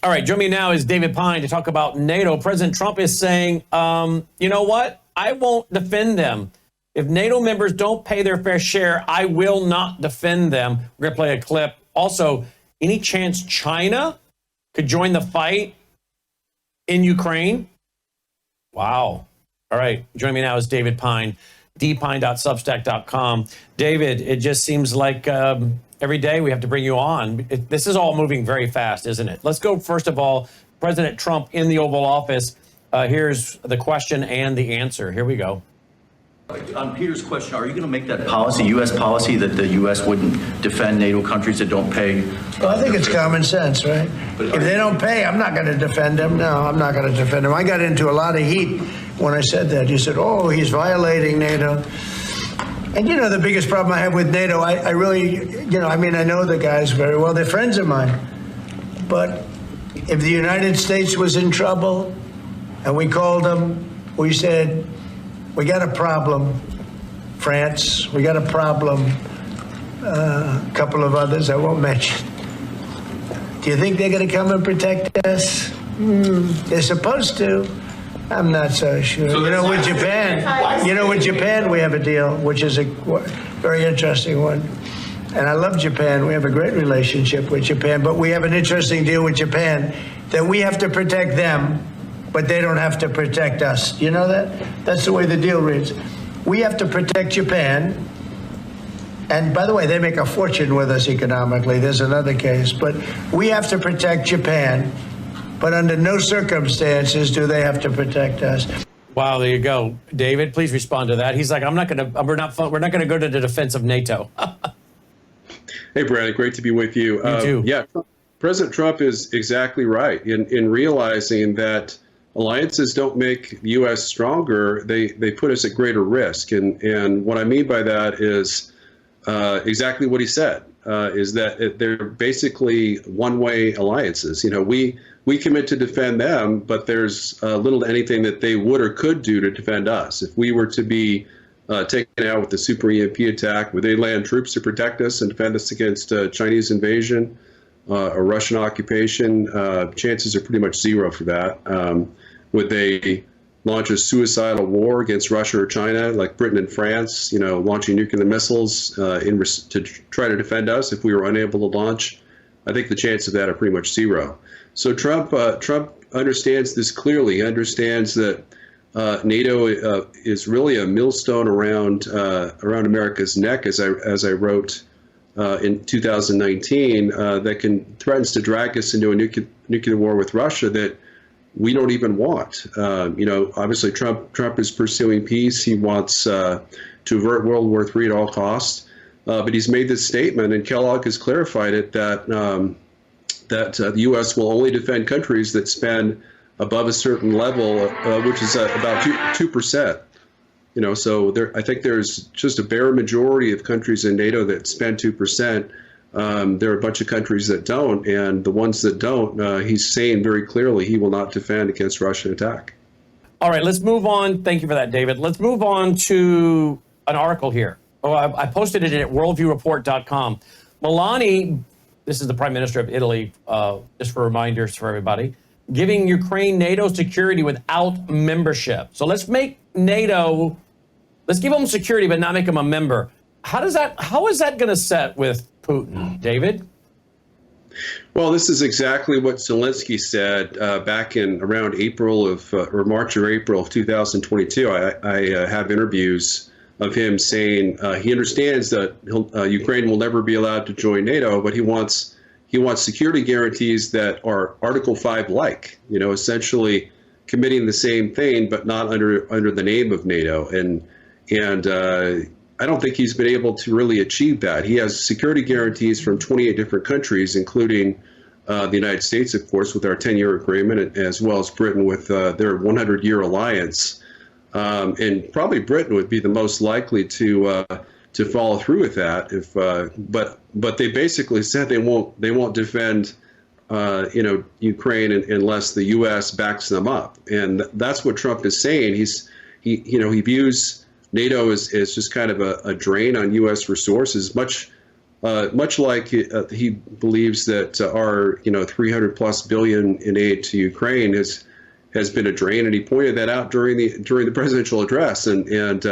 All right, joining me now is David Pyne to talk about NATO. President Trump is saying, you know what? I won't defend them. If NATO members don't pay their fair share, I will not defend them. We're going to play a clip. Also, any chance China could join the fight in Ukraine? Wow. All right, joining me now is David Pyne, dpyne.substack.com. David, it just seems like every day we have to bring you on. This is all moving very fast, isn't it? Let's go, first of all, President Trump in the Oval Office. Here's the question and the answer. Here we go. On Peter's question, are you going to make that policy, U.S. policy, that the U.S. wouldn't defend NATO countries that don't pay? Well, I think it's common sense, right? If they don't pay, I'm not going to defend them. No, I'm not going to defend them. I got into a lot of heat when I said that. You said, oh, he's violating NATO. And, you know, the biggest problem I have with NATO, I really, you know, I mean, I know the guys very well. They're friends of mine. But if the United States was in trouble and we called them, we said, we got a problem, France, we got a problem, a couple of others I won't mention. Do you think they're going to come and protect us? They're supposed to. I'm not so sure. So with Japan, we have a deal, which is a very interesting one. And I love Japan. We have a great relationship with Japan, but we have an interesting deal with Japan that we have to protect them, but they don't have to protect us. You know that? That's the way the deal reads. We have to protect Japan. And by the way, they make a fortune with us economically. There's another case. But we have to protect Japan. But under no circumstances do they have to protect us. Wow, there you go. David, please respond to that. He's like, we're not going to go to the defense of NATO. Hey, Brad, great to be with you. You too. Yeah, President Trump is exactly right in realizing that alliances don't make the U.S. stronger. They put us at greater risk. And what I mean by that is exactly what he said, is that they're basically one-way alliances. You know, we commit to defend them, but there's little to anything that they would or could do to defend us. If we were to be taken out with the Super EMP attack, would they land troops to protect us and defend us against Chinese invasion or Russian occupation? Chances are pretty much zero for that. Would they launch a suicidal war against Russia or China, like Britain and France, you know, launching nuclear missiles to try to defend us if we were unable to launch? I think the chance of that are pretty much zero. So Trump understands this clearly. He understands that NATO is really a millstone around America's neck, as I wrote in 2019, that threatens to drag us into a nuclear war with Russia that we don't even want. You know, obviously Trump is pursuing peace. He wants to avert World War III at all costs. But he's made this statement, and Kellogg has clarified it, that the U.S. will only defend countries that spend above a certain level, which is about 2%. You know, so I think there's just a bare majority of countries in NATO that spend 2%. There are a bunch of countries that don't, and the ones that don't, he's saying very clearly he will not defend against Russian attack. All right, let's move on. Thank you for that, David. Let's move on to an article here. Oh, I posted it at worldviewreport.com. Meloni, this is the Prime Minister of Italy, just for reminders for everybody, giving Ukraine NATO security without membership. So let's make NATO, let's give them security, but not make them a member. How is that going to set with Putin, David? Well, this is exactly what Zelensky said back in around March or April of 2022. I have interviews of him saying he understands that Ukraine will never be allowed to join NATO, but he wants security guarantees that are Article 5 like, you know, essentially committing the same thing, but not under the name of NATO. And I don't think he's been able to really achieve that. He has security guarantees from 28 different countries, including the United States, of course, with our 10-year agreement, as well as Britain with their 100-year alliance. And probably Britain would be the most likely to follow through with that. But they basically said they won't defend Ukraine unless the U.S. backs them up, and that's what Trump is saying. He views NATO as just kind of a drain on U.S. resources, much much like he believes that our 300+ billion in aid to Ukraine has been a drain, and he pointed that out during the presidential address, and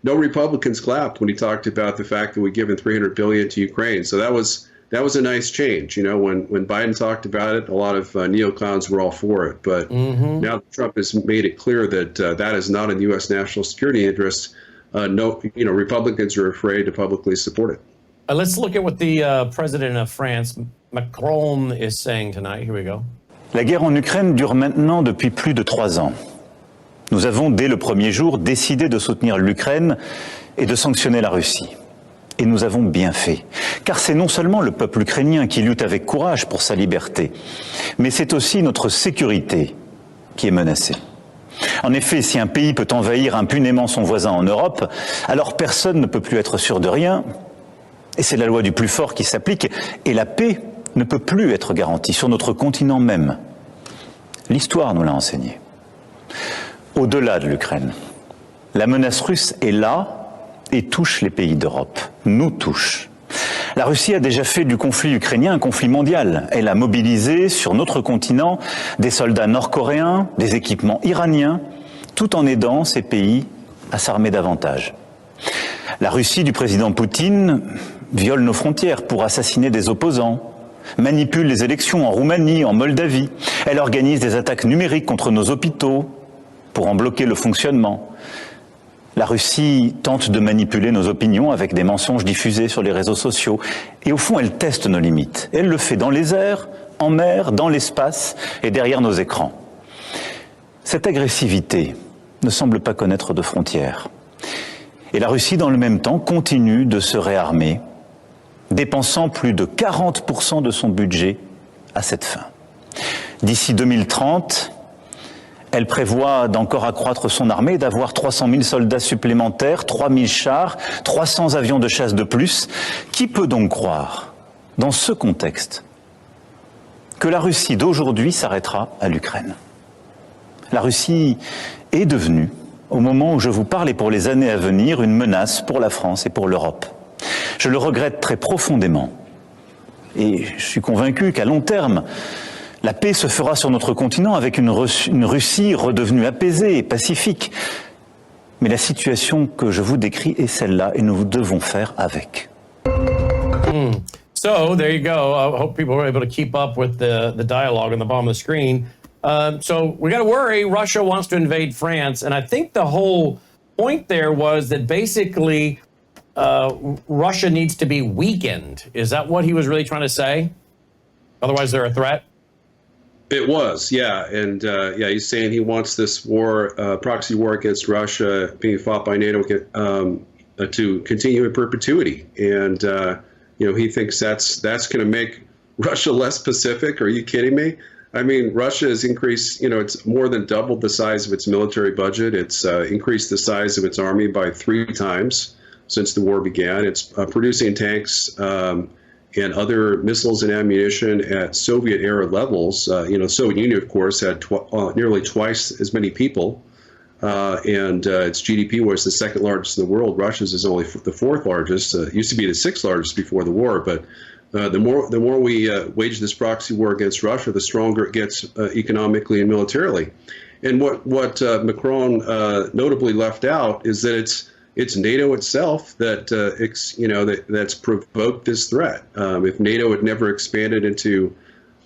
no Republicans clapped when he talked about the fact that we've given $300 billion to Ukraine. So that was a nice change. When Biden talked about it, a lot of neocons were all for it. But now Trump has made it clear that that is not in U.S. national security interest. Republicans are afraid to publicly support it. Let's look at what the president of France, Macron, is saying tonight. Here we go. La guerre en Ukraine dure maintenant depuis plus de 3 ans. Nous avons, dès le premier jour, décidé de soutenir l'Ukraine et de sanctionner la Russie. Et nous avons bien fait. Car c'est non seulement le peuple ukrainien qui lutte avec courage pour sa liberté, mais c'est aussi notre sécurité qui est menacée. En effet, si un pays peut envahir impunément son voisin en Europe, alors personne ne peut plus être sûr de rien. Et c'est la loi du plus fort qui s'applique. Et la paix ne peut plus être garantie sur notre continent même. L'histoire nous l'a enseigné. Au-delà de l'Ukraine, la menace russe est là et touche les pays d'Europe, nous touche. La Russie a déjà fait du conflit ukrainien un conflit mondial. Elle a mobilisé sur notre continent des soldats nord-coréens, des équipements iraniens, tout en aidant ces pays à s'armer davantage. La Russie du président Poutine viole nos frontières pour assassiner des opposants, manipule les élections en Roumanie, en Moldavie. Elle organise des attaques numériques contre nos hôpitaux pour en bloquer le fonctionnement. La Russie tente de manipuler nos opinions avec des mensonges diffusés sur les réseaux sociaux. Et au fond, elle teste nos limites. Elle le fait dans les airs, en mer, dans l'espace et derrière nos écrans. Cette agressivité ne semble pas connaître de frontières. Et la Russie, dans le même temps, continue de se réarmer, dépensant plus de 40% de son budget à cette fin. D'ici 2030, elle prévoit d'encore accroître son armée, d'avoir 300 000 soldats supplémentaires, 3 000 chars, 300 avions de chasse de plus. Qui peut donc croire, dans ce contexte, que la Russie d'aujourd'hui s'arrêtera à l'Ukraine? La Russie est devenue, au moment où je vous parle et pour les années à venir, une menace pour la France et pour l'Europe. Je le regrette très profondément. Et je suis convaincu qu'à long terme, la paix se fera sur notre continent avec une Russie redevenue apaisée et pacifique. Mais la situation que je vous décris est celle-là et nous devons faire avec. So there you go. I hope people were able to keep up with the dialogue on the bottom of the screen. So we got to worry. Russia wants to invade France. And I think the whole point there was that basically Russia needs to be weakened. Is that what he was really trying to say? Otherwise, they're a threat? It was, yeah. And he's saying he wants this war, proxy war against Russia being fought by NATO to continue in perpetuity. And, he thinks that's going to make Russia less Pacific. Are you kidding me? I mean, Russia has increased, it's more than doubled the size of its military budget. It's increased the size of its army by 3 times since the war began. It's producing tanks and other missiles and ammunition at Soviet-era levels. Soviet Union, of course, had nearly twice as many people, and its GDP was the 2nd largest in the world. Russia's is only the 4th largest. It used to be the 6th largest before the war, but the more we wage this proxy war against Russia, the stronger it gets economically and militarily. And what Macron notably left out is that it's NATO itself that's provoked this threat. If NATO had never expanded into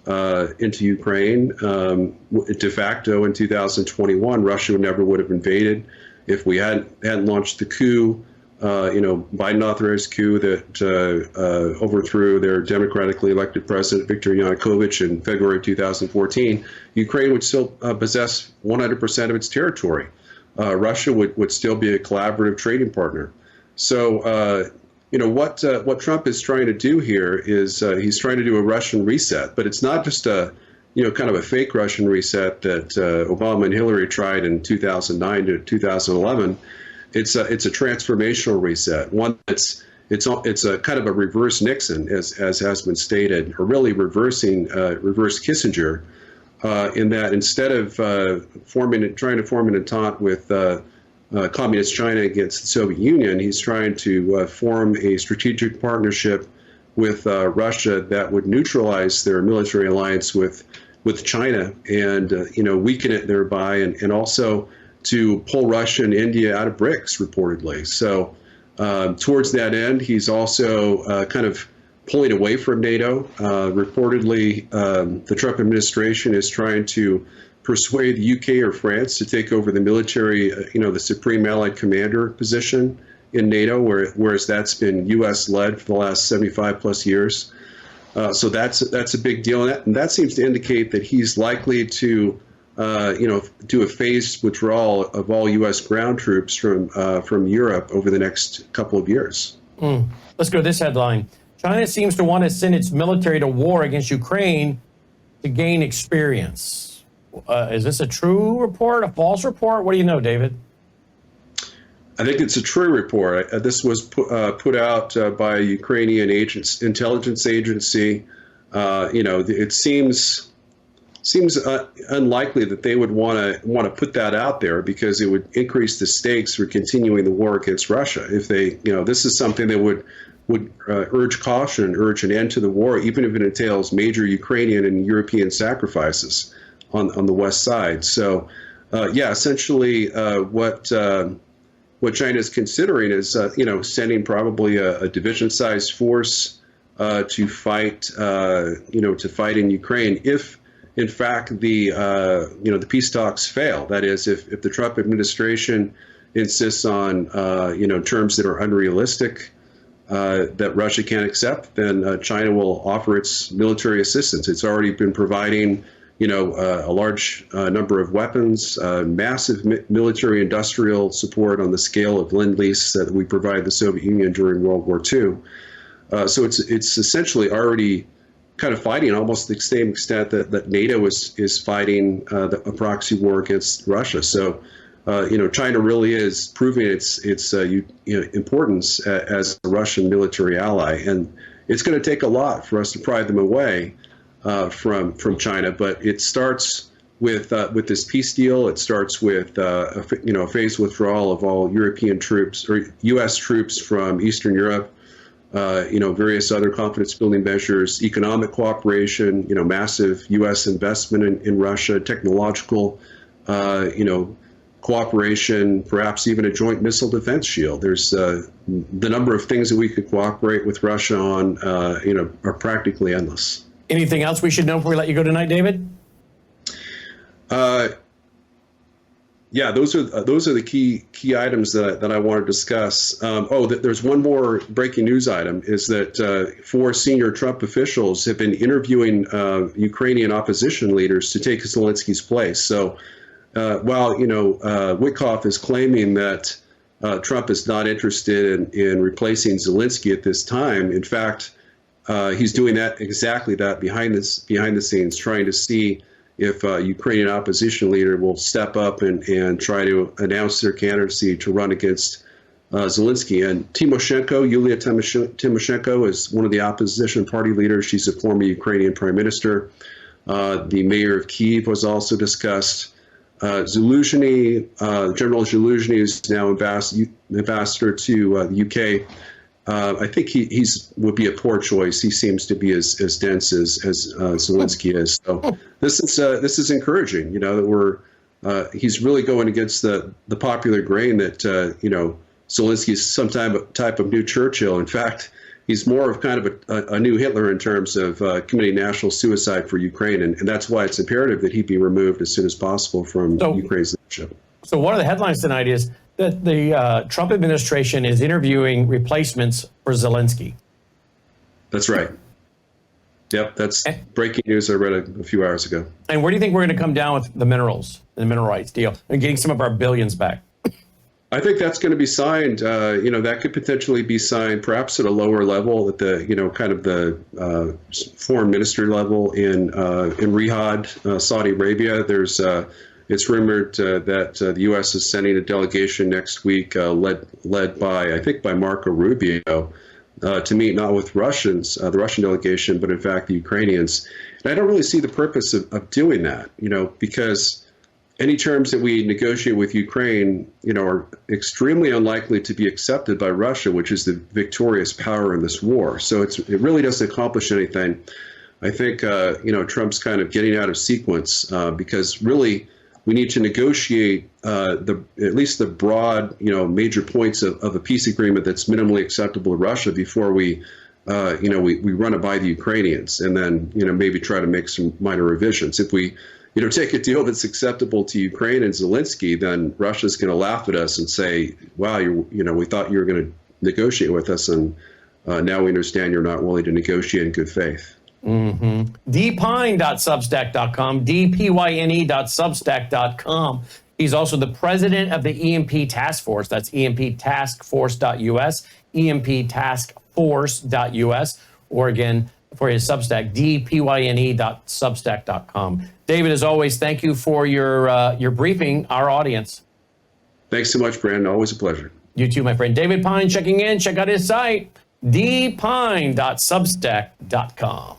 Ukraine de facto in 2021, Russia would have invaded. If we hadn't launched the coup, Biden authorized coup that overthrew their democratically elected president Viktor Yanukovych in February of 2014, Ukraine would still possess 100% of its territory. Russia would still be a collaborative trading partner. So, what Trump is trying to do here is he's trying to do a Russian reset, but it's not just a, kind of a fake Russian reset that Obama and Hillary tried in 2009 to 2011. It's a transformational reset, one it's a kind of a reverse Nixon, as has been stated, or really reverse Kissinger. In that instead of trying to form an entente with communist China against the Soviet Union, he's trying to form a strategic partnership with Russia that would neutralize their military alliance with China and weaken it thereby, and also to pull Russia and India out of BRICS reportedly. So towards that end, he's also kind of pulling away from NATO. Reportedly, the Trump administration is trying to persuade the UK or France to take over the military, the Supreme Allied Commander position in NATO, whereas that's been U.S. led for the last 75 plus years. So that's a big deal, and that seems to indicate that he's likely to, do a phased withdrawal of all U.S. ground troops from Europe over the next couple of years. Let's go to this headline. China seems to want to send its military to war against Ukraine to gain experience. Is this a true report, a false report? What do you know, David? I think it's a true report. This was put out by a Ukrainian intelligence agency. It seems unlikely that they would want to put that out there because it would increase the stakes for continuing the war against Russia. If they, this is something that would urge caution, urge an end to the war, even if it entails major Ukrainian and European sacrifices on the west side. So, essentially, what China is considering is, sending probably a division-sized force to fight, in Ukraine if, in fact, the peace talks fail. That is, if the Trump administration insists on, terms that are unrealistic, that Russia can't accept, then China will offer its military assistance. It's already been providing, a large number of weapons, massive military industrial support on the scale of Lend-Lease that we provided the Soviet Union during World War II. So it's essentially already kind of fighting almost to the same extent that NATO is fighting a proxy war against Russia. So, China really is proving its importance as a Russian military ally, and it's going to take a lot for us to pry them away from China. But it starts with this peace deal. It starts with a phased withdrawal of all European troops or U.S. troops from Eastern Europe. Various other confidence building measures, economic cooperation, massive U.S. investment in Russia, technological, cooperation, perhaps even a joint missile defense shield. There's the number of things that we could cooperate with Russia on, are practically endless. Anything else we should know before we let you go tonight, David? Those are the key items that I want to discuss. There's one more breaking news item, is that 4 senior Trump officials have been interviewing Ukrainian opposition leaders to take Zelensky's place. So while Witkoff is claiming that Trump is not interested in replacing Zelensky at this time, in fact, he's doing exactly that behind the scenes, trying to see if a Ukrainian opposition leader will step up and try to announce their candidacy to run against Zelensky. And Yulia Tymoshenko, is one of the opposition party leaders. She's a former Ukrainian prime minister. The mayor of Kyiv was also discussed. Zelensky, General Zelensky, is now ambassador to the UK. I think he's would be a poor choice. He seems to be as dense as Zelensky is. So this is encouraging. That he's really going against the popular grain that Zelensky is some type of new Churchill. In fact, he's more of kind of a new Hitler in terms of committing national suicide for Ukraine, and that's why it's imperative that he be removed as soon as possible from Ukraine's leadership. So one of the headlines tonight is that the Trump administration is interviewing replacements for Zelensky. That's right. Yep, that's breaking news I read a few hours ago. And where do you think we're going to come down with the minerals, the mineral rights deal, and getting some of our billions back? I think that's going to be signed. That could potentially be signed, perhaps at a lower level, at the kind of the foreign ministry level in Riyadh, Saudi Arabia. It's rumored that the U.S. is sending a delegation next week, led by Marco Rubio, to meet not with the Russian delegation, but in fact the Ukrainians. And I don't really see the purpose of doing that, because any terms that we negotiate with Ukraine, are extremely unlikely to be accepted by Russia, which is the victorious power in this war. So it really doesn't accomplish anything. I think, Trump's kind of getting out of sequence because really we need to negotiate at least the broad, major points of a peace agreement that's minimally acceptable to Russia before we run it by the Ukrainians and then, maybe try to make some minor revisions. If we take a deal that's acceptable to Ukraine and Zelensky, then Russia's going to laugh at us and say, wow, we thought you were going to negotiate with us, and now we understand you're not willing to negotiate in good faith. Mm-hmm. dpyne.substack.com, dpyne.substack.com. He's also the president of the EMP Task Force. That's emptaskforce.us, emptaskforce.us, or again, for his Substack, dpyne.substack.com. David, as always, thank you for your briefing our audience. Thanks so much, Brandon. Always a pleasure. You too, my friend. David Pyne checking in. Check out his site, dpyne.substack.com.